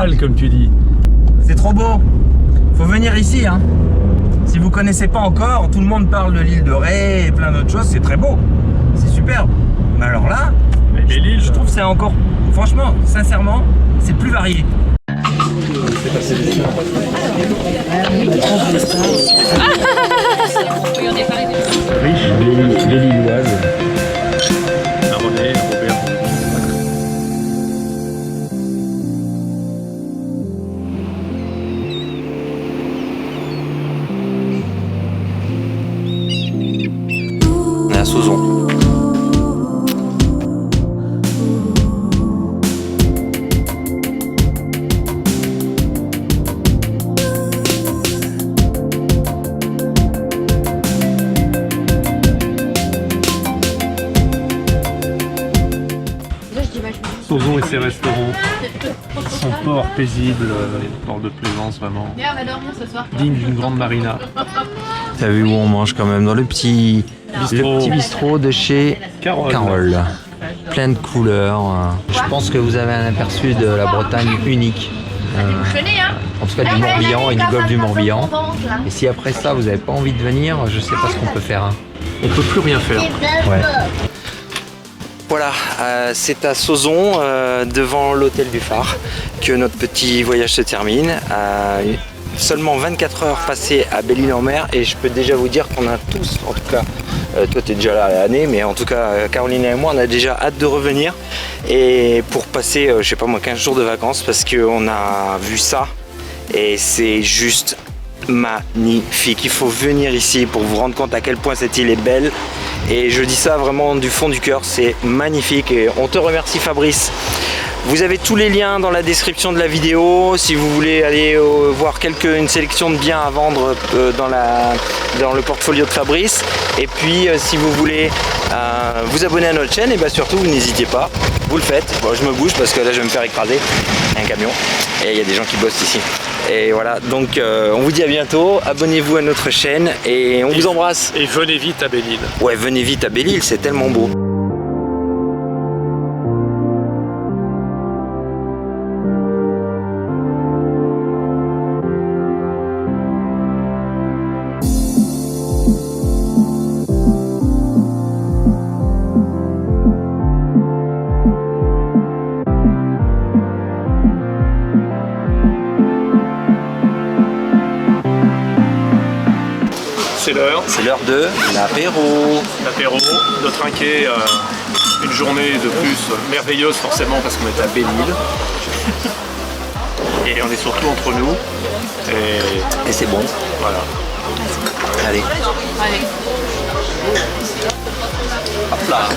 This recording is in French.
idéal comme tu dis. C'est trop beau. Faut venir ici, hein. Si vous connaissez pas encore, tout le monde parle de l'île de Ré et plein d'autres choses, c'est très beau. C'est superbe. Mais alors là, je trouve que c'est encore, franchement, sincèrement, c'est plus varié. Riche, les Lilloises. René, Robert. On est à Sauzon. Sauzon et ses restaurants, son port paisible, port de plaisance vraiment, digne d'une grande marina. T'as vu où on mange quand même? Dans le petit bistrot de chez Carole. Plein de couleurs. Je pense que vous avez un aperçu de la Bretagne unique. En tout cas du Morbihan et du golfe du Morbihan. Et si après ça vous n'avez pas envie de venir, je sais pas ce qu'on peut faire. On peut plus rien faire. Ouais. Voilà, c'est à Sauzon, devant l'hôtel du Phare, que notre petit voyage se termine. Seulement 24 heures passées à Belle-Île-en-Mer et je peux déjà vous dire qu'on a tous, en tout cas, toi tu es déjà là à l'année, mais en tout cas Caroline et moi on a déjà hâte de revenir et pour passer, je sais pas moi, 15 jours de vacances parce qu'on a vu ça et c'est juste magnifique. Il faut venir ici pour vous rendre compte à quel point cette île est belle et je dis ça vraiment du fond du cœur, c'est magnifique et on te remercie Fabrice. Vous avez tous les liens dans la description de la vidéo si vous voulez aller voir une sélection de biens à vendre dans le portfolio de Fabrice. Et puis si vous voulez vous abonner à notre chaîne, et bien surtout vous n'hésitez pas, vous le faites. Bon, je me bouge parce que là je vais me faire écraser un camion et il y a des gens qui bossent ici. Et voilà, donc on vous dit à bientôt, abonnez-vous à notre chaîne et on vous embrasse. Et venez vite à Belle-Île. Ouais, venez vite à Belle-Île, c'est tellement beau. C'est l'heure de l'apéro. L'apéro, de trinquer une journée de plus merveilleuse forcément parce qu'on est à Belle-Île. Et on est surtout entre nous. Et c'est bon. Voilà. Allez. Allez. Hop là.